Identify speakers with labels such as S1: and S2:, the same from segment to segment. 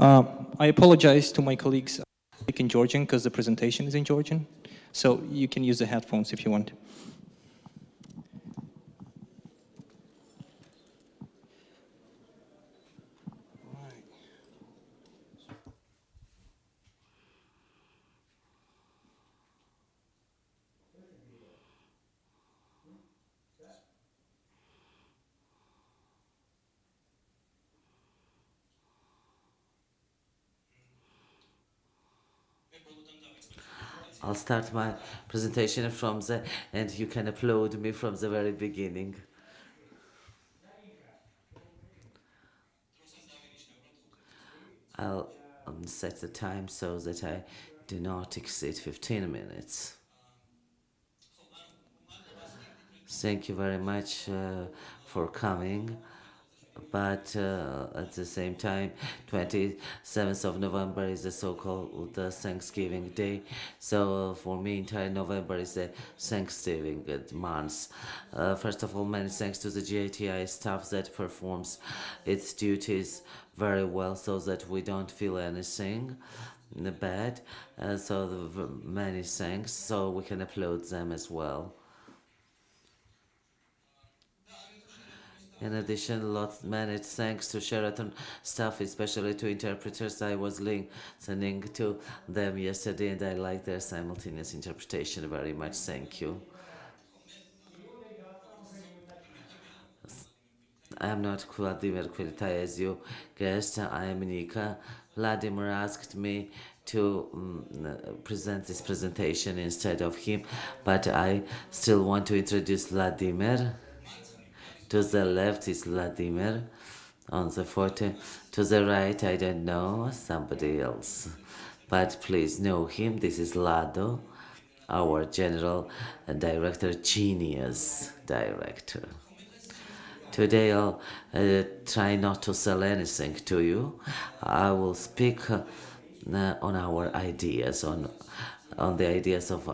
S1: I apologize to my colleagues in Georgian because the presentation is in Georgian. So you can use the headphones if you want.
S2: I'll start my presentation from and you can upload me from the very beginning. I'll set the time so that I do not exceed 15 minutes. Thank you very much for coming. But at the same time, 27th of November is the so-called Thanksgiving Day. So for me, entire November is the Thanksgiving month. First of all, many thanks to the GITI staff that performs its duties very well so that we don't feel anything bad. Many thanks, so we can upload them as well. In addition, many thanks to Sheraton staff, especially to interpreters. I was listening to them yesterday and I like their simultaneous interpretation very much. Thank you. I am not Vladimer Kvilitaia as you guessed. I am Nika. Vladimer asked me to present this presentation instead of him, but I still want to introduce Vladimer. To the left is Vladimer on the photo. To the right, I don't know, somebody else. But please know him. This is Lado, our general director, genius director. Today I'll try not to sell anything to you. I will speak on our ideas, on the ideas of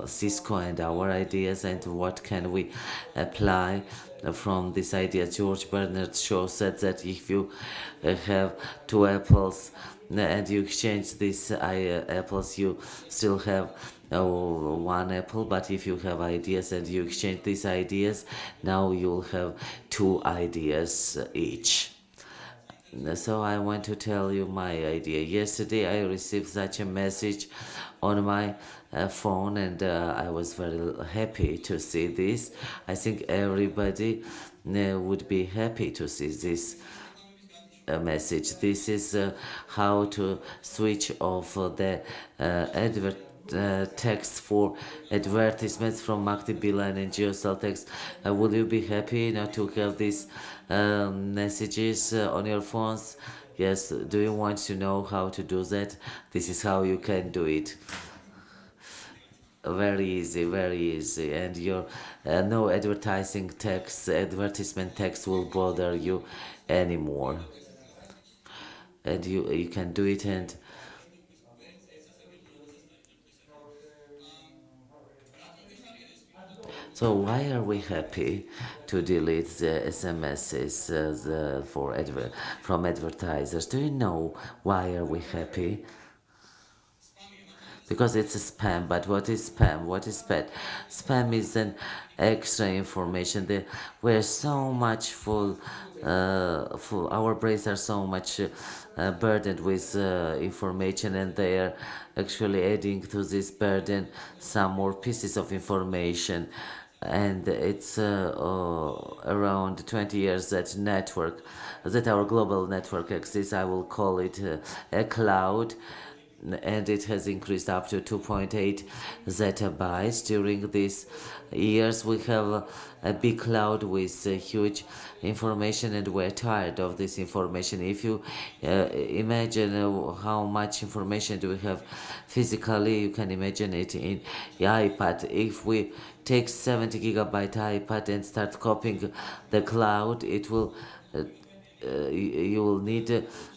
S2: Cisco and our ideas and what can we apply from this idea. George Bernard Shaw said that if you have two apples and you exchange these apples, you still have one apple, but if you have ideas and you exchange these ideas, now you'll have two ideas each. So I want to tell you my idea. Yesterday I received such a message on my phone and I was very happy to see this. I think everybody would be happy to see this message. This is how to switch off the text for advertisements from Makti Bilan and Geocell text. Will you be happy not to have these messages on your phones? Yes. Do you want to know how to do that? This is how you can do it. Very easy, and your no advertisement text will bother you anymore, and you can do it. And so why are we happy to delete the SMSs from advertisers? Do you know why are we happy? Because it's a spam. But what is spam? What is spam? Spam is an extra information. We're so much full. Our brains are so much burdened with information, and they are actually adding to this burden some more pieces of information. And it's around 20 years that our global network exists. I will call it a cloud, and it has increased up to 2.8 zettabytes during these years. We have a big cloud with huge information, and we're tired of this information. If you imagine how much information do we have physically, you can imagine it in the iPad. If we take 70 gigabyte iPad and start copying the cloud, it will you will need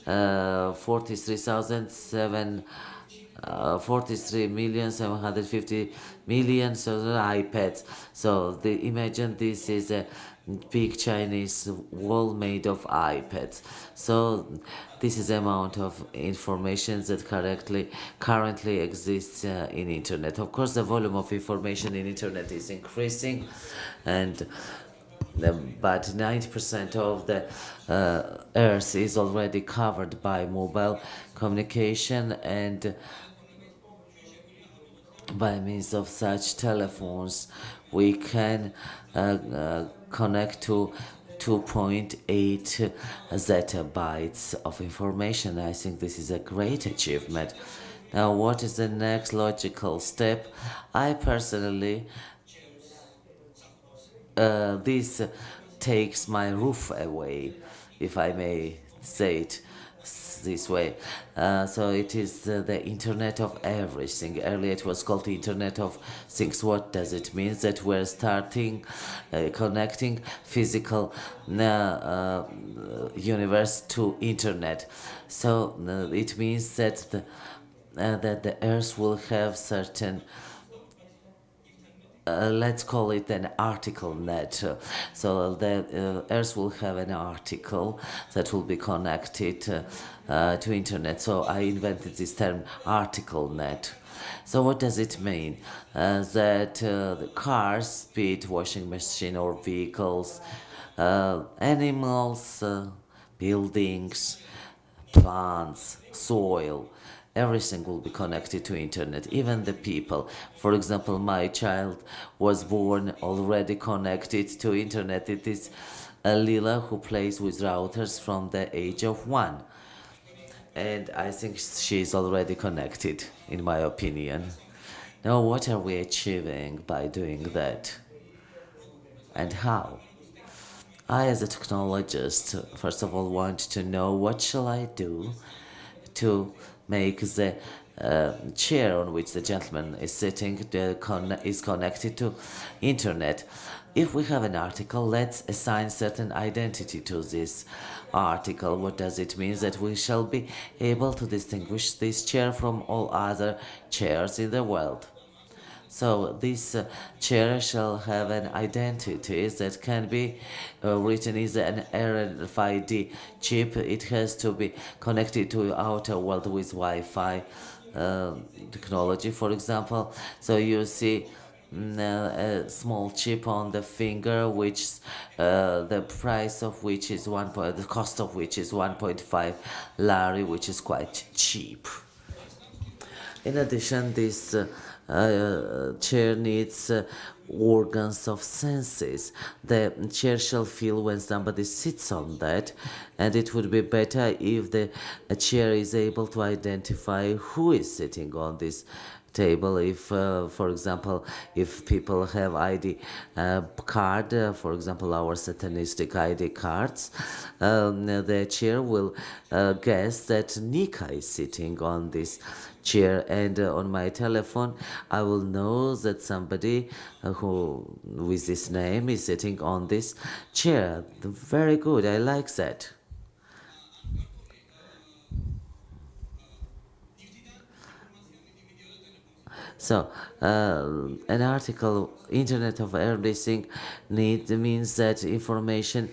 S2: 43,750,000,000 iPads. So imagine this is a big Chinese wall made of iPads. So this is the amount of information that currently exists in internet. Of course, the volume of information in internet is increasing, and but 90% of the Earth is already covered by mobile communication, and by means of such telephones we can connect to 2.8 zettabytes of information. I think this is a great achievement. Now, what is the next logical step? I personally, this takes my roof away, if I may say it this way. So it is the Internet of everything. Earlier it was called the Internet of Things. What does it mean? That we're starting connecting physical universe to Internet. So it means that the Earth will have certain let's call it an article net. So the Earth will have an article that will be connected to internet. So I invented this term article net. So what does it mean? That the cars, be it washing machine or vehicles, animals, buildings, plants, soil, everything will be connected to internet, even the people. For example, my child was born already connected to internet. It is Lila who plays with routers from the age of 1, and I think she is already connected, in my opinion. Now, what are we achieving by doing that, and how? I, as a technologist, first of all want to know what shall I do to make the chair on which the gentleman is sitting is connected to internet. If we have an article, let's assign certain identity to this article. What does it mean? That we shall be able to distinguish this chair from all other chairs in the world. So this chair shall have an identity that can be written as an RFID chip. It has to be connected to the outer world with Wi-Fi technology, for example. So you see a small chip on the finger, which the price of which is the cost of which is 1.5 lari, which is quite cheap. In addition, this chair needs organs of senses. The chair shall feel when somebody sits on that, and it would be better if the chair is able to identify who is sitting on this table. If for example, if people have ID card, for example our satanistic ID cards, the chair will guess that Nika is sitting on this chair, and on my telephone I will know that somebody who with this name is sitting on this chair. Very good, I like that. So, an article, Internet of Everything, means that information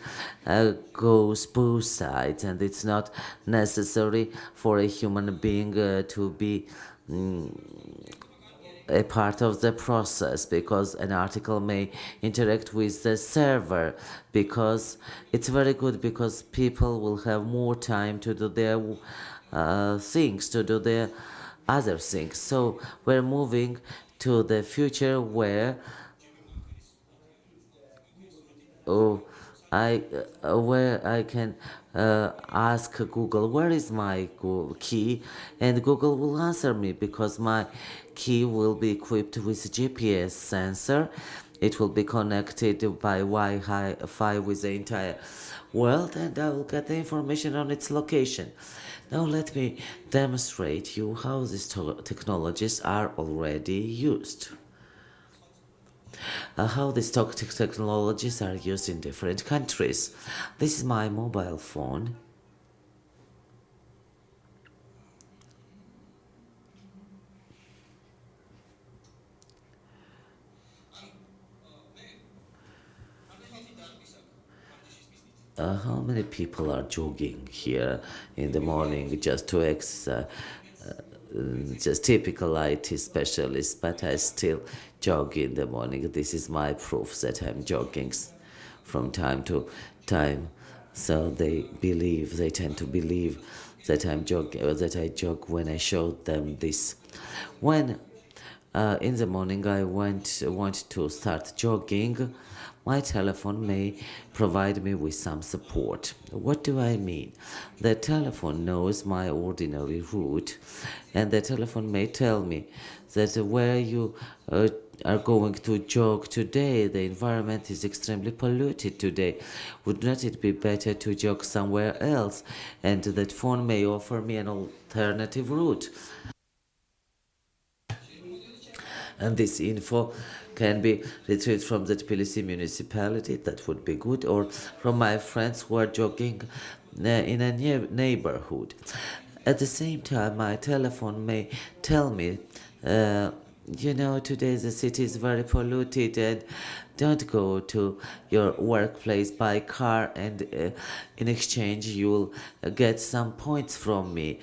S2: goes both sides, and it's not necessary for a human being to be a part of the process, because an article may interact with the server, because it's very good, because people will have more time to do their things, to do their other things. So we're moving to the future where oh, where I can ask Google, where is my key, and Google will answer me, because my key will be equipped with GPS sensor. It will be connected by Wi-Fi with the entire world, and I will get the information on its location. Now let me demonstrate you how these technologies are already used. How these technologies are used in different countries. This is my mobile phone. how many people are jogging here in the morning just to exercise? Just typical IT specialist, but I still jog in the morning. This is my proof that I'm jogging from time to time. So they tend to believe that I'm jogging, or that I jog when I show them this. When in the morning I want to start jogging, my telephone may provide me with some support. What do I mean? The telephone knows my ordinary route, and the telephone may tell me that where you are going to jog today, the environment is extremely polluted today. Would not it be better to jog somewhere else? And that phone may offer me an alternative route. And this info can be retrieved from the Tbilisi municipality, that would be good, or from my friends who are jogging in a neighborhood. At the same time, my telephone may tell me, today the city is very polluted, and don't go to your workplace by car, and in exchange you'll get some points from me.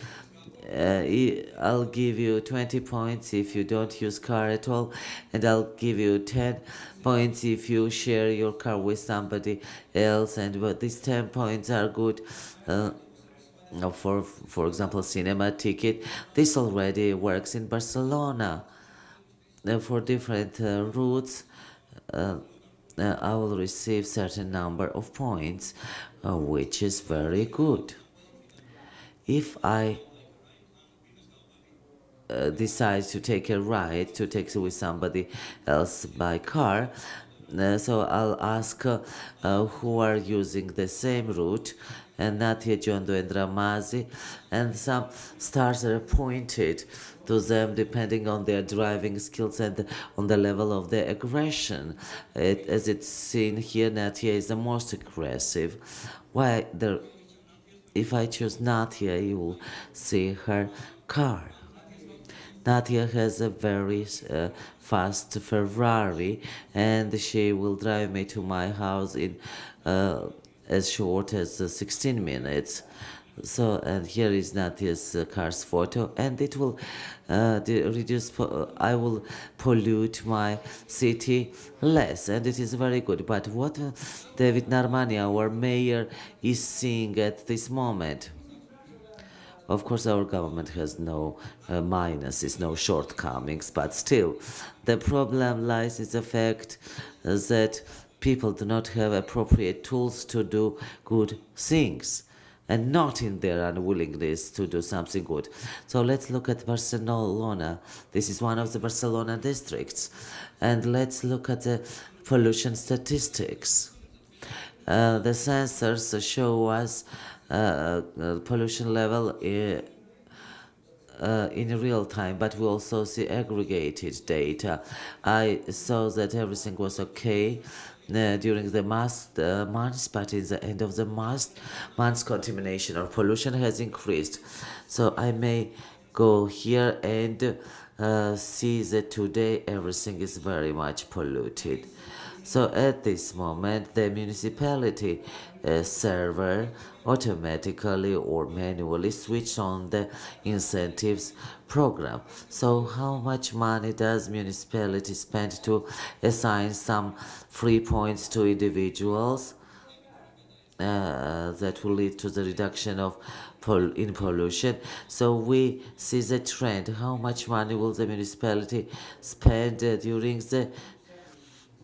S2: I'll give you 20 points if you don't use car at all, and I'll give you 10 points if you share your car with somebody else. And but these 10 points are good for example, cinema ticket. This already works in Barcelona. For different routes, I will receive certain number of points, which is very good. If I decide to take a ride, to take with somebody else by car, so I'll ask who are using the same route, and Natia, Jondo, and Ramazi, and some stars are appointed to them depending on their driving skills and on the level of their aggression. As it's seen here, Natia is the most aggressive. Why? If I choose Natia, you will see her car. Nadia has a very fast Ferrari, and she will drive me to my house in as short as 16 minutes. So, and here is Nadia's car's photo, and it will reduce. I will pollute my city less, and it is very good. But what David Nemanja, our mayor, is seeing at this moment? Of course, our government has no minuses, no shortcomings, but still, the problem lies in the fact that people do not have appropriate tools to do good things, and not in their unwillingness to do something good. So let's look at Barcelona. This is one of the Barcelona districts, and let's look at the pollution statistics. The sensors show us pollution level in real time, but we also see aggregated data. I saw that everything was okay during the months, but in the end of the months, contamination or pollution has increased. So I may go here and see that today everything is very much polluted. So at this moment, the municipality server automatically or manually switch on the incentives program. So how much money does municipality spend to assign some free points to individuals? That will lead to the reduction of in pollution. So we see the trend. How much money will the municipality spend during the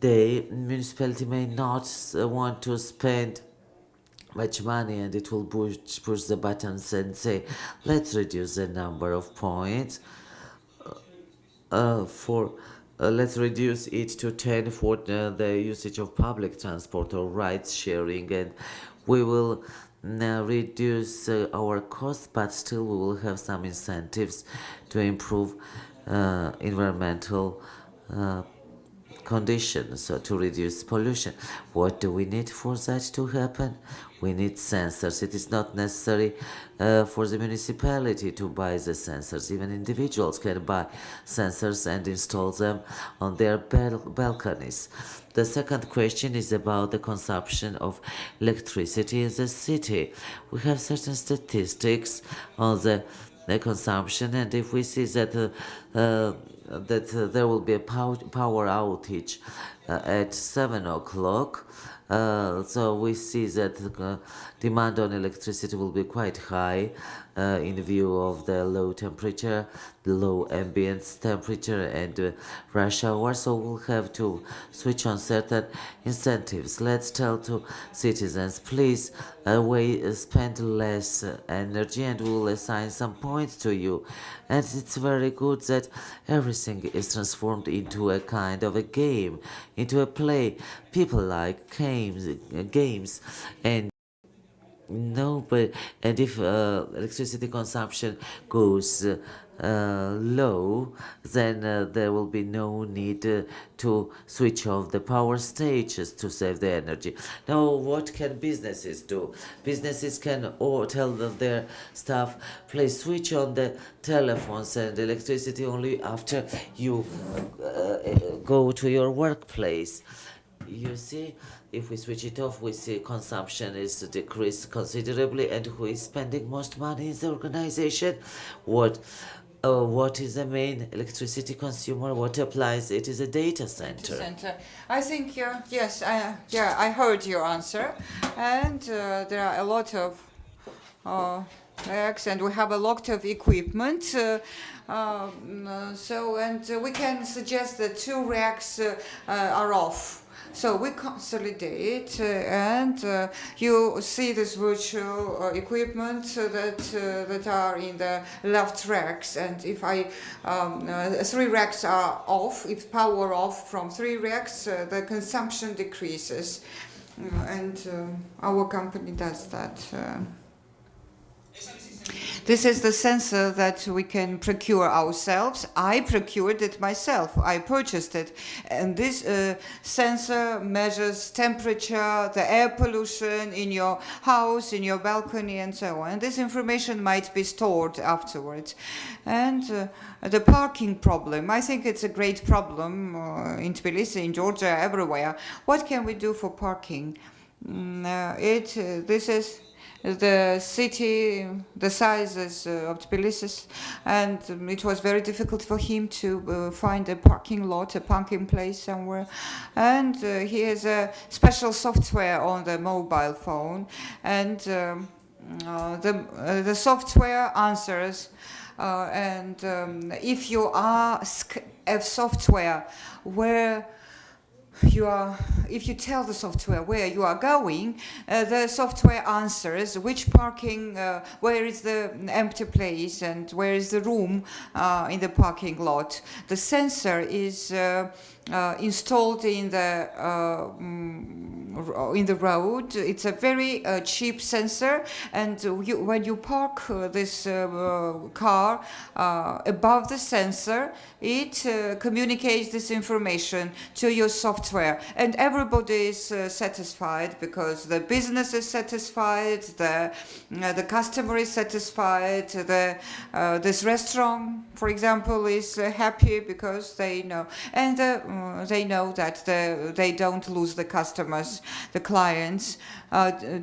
S2: day? Municipality may not want to spend much money, and it will push the buttons and say, let's reduce the number of points let's reduce it to 10 for the usage of public transport or ride sharing, and we will reduce our costs, but still we will have some incentives to improve environmental conditions, so to reduce pollution. What do we need for that to happen? We need sensors. It is not necessary for the municipality to buy the sensors. Even individuals can buy sensors and install them on their balconies. The second question is about the consumption of electricity in the city. We have certain statistics on the consumption, and if we see that there will be a power outage at 7 o'clock, so we see that demand on electricity will be quite high in view of the low temperature, the low ambient temperature, and rush hour. So we'll have to switch on certain incentives. Let's tell to citizens, please spend less energy, and we'll assign some points to you. And it's very good that everything is transformed into a kind of a game, into a play. People like games, and no, but and if electricity consumption goes low, then there will be no need to switch off the power stations to save the energy. Now, what can businesses do? Businesses can tell their staff, please switch on the telephones and electricity only after you go to your workplace. You see, if we switch it off, we see consumption is decreased considerably, and who is spending most money in the organization? What is the main electricity consumer? What applies? It is a data center.
S3: I think, yes, I heard your answer, and there are a lot of racks, and we have a lot of equipment. We can suggest that 2 racks are off. So we consolidate, and you see this virtual equipment that are in the left racks. And if 3 racks are off, if power off from 3 racks, the consumption decreases, and our company does that. This is the sensor that we can procure ourselves. I procured it myself. I purchased it. And this sensor measures temperature, the air pollution in your house, in your balcony, and so on. And this information might be stored afterwards. And the parking problem, I think it's a great problem in Tbilisi, in Georgia, everywhere. What can we do for parking? This is the city, the sizes of Tbilisi, and it was very difficult for him to find a parking lot, a parking place somewhere. And he has a special software on the mobile phone, and the software answers. If you ask a software where you are, if you tell the software where you are going, the software answers which parking, where is the empty place, and where is the room in the parking lot. The sensor is installed in the road. It's a very cheap sensor, and when you park this car above the sensor, it communicates this information to your software, and everybody is satisfied, because the business is satisfied, the customer is satisfied, this restaurant, for example, is happy because they know, and they know that they don't lose the customers, the clients.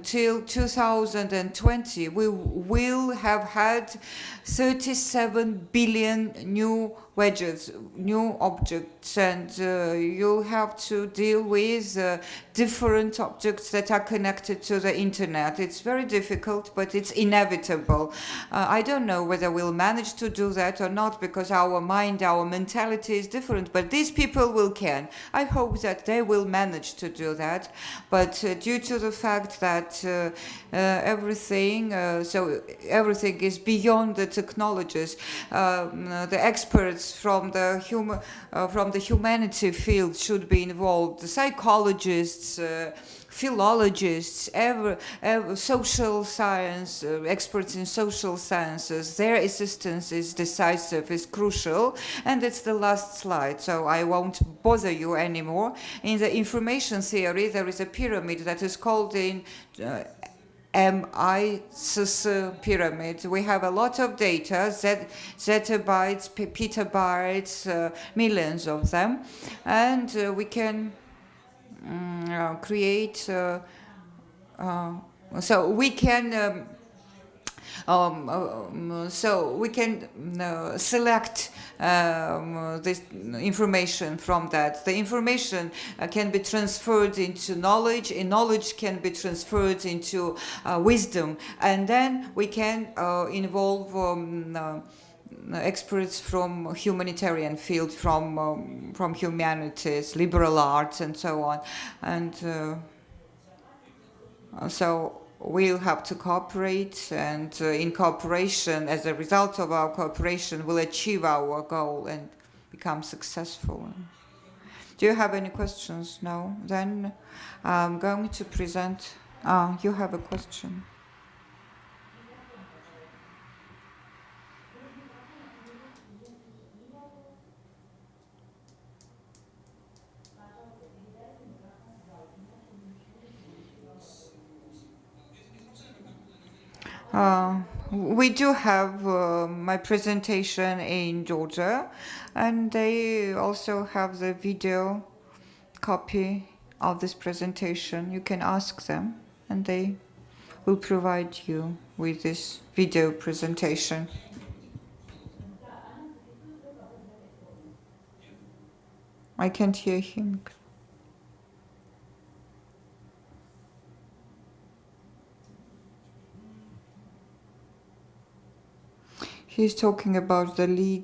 S3: Till 2020, we will have had 37 billion new wedges, new objects, and you have to deal with different objects that are connected to the internet. It's very difficult, but it's inevitable. I don't know whether we'll manage to do that or not, because our mind, our mentality is different, but these people can. I hope that they will manage to do that, but due to the fact that everything is beyond the technologies, the experts from the humanity field should be involved, the psychologists, philologists, social science, experts in social sciences. Their assistance is decisive, is crucial, and it's the last slide, so I won't bother you anymore. In the information theory, there is a pyramid that is called MISS pyramid. We have a lot of data, zettabytes, petabytes, millions of them, and we can create. So we can. So we can select this information from that. The information can be transferred into knowledge, and knowledge can be transferred into wisdom, and then we can involve experts from humanitarian field, from humanities, liberal arts, and so on, and so we'll have to cooperate, and in cooperation, as a result of our cooperation, we'll achieve our goal and become successful. Do you have any questions? No? Then I'm going to present. You have a question. We do have my presentation in Georgia, and they also have the video copy of this presentation. You can ask them, and they will provide you with this video presentation. I can't hear him. He's talking about the League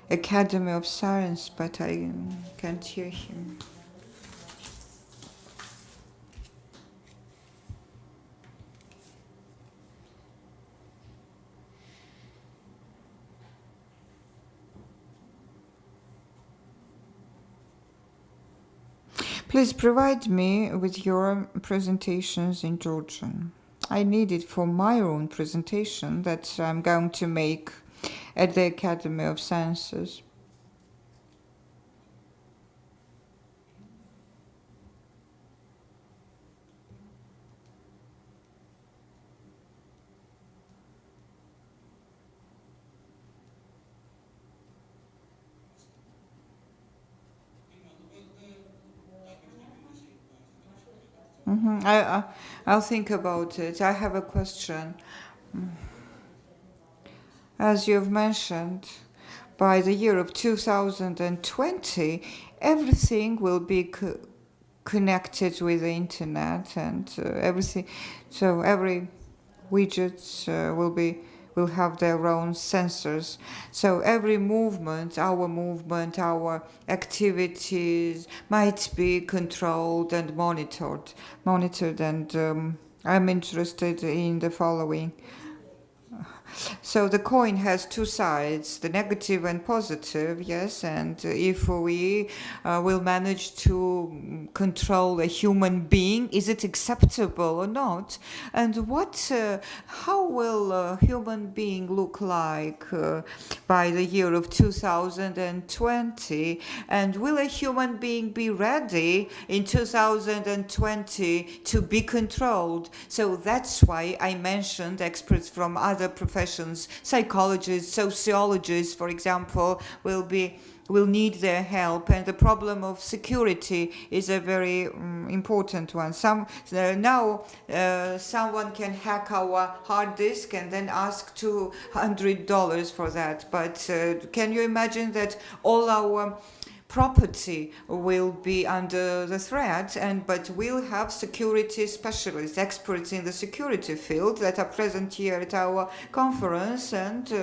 S3: Academy of Science, but I can't hear him. Please provide me with your presentations in Georgian. I need it for my own presentation that I'm going to make at the Academy of Sciences. I'll think about it. I have a question. As you've mentioned, by the year of 2020, everything will be connected with the internet, and everything. So every widget will have their own sensors. So every movement, our activities might be controlled and monitored. And I'm interested in the following. So the coin has two sides, the negative and positive, yes, and if we will manage to control a human being, is it acceptable or not? And how will a human being look like by the year of 2020? And will a human being be ready in 2020 to be controlled? So that's why I mentioned experts from other professions. Psychologists, sociologists, for example, will need their help, and the problem of security is a very important one. Now someone can hack our hard disk and then ask $200 for that. But can you imagine that all our property will be under the threat, but we'll have security specialists, experts in the security field that are present here at our conference, and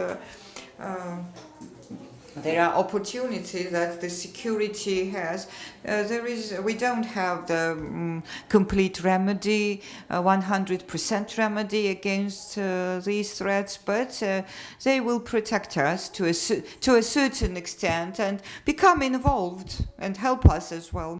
S3: there are opportunities that the security has. We don't have the complete remedy, 100% remedy against these threats, but they will protect us to a certain extent and become involved and help us as well.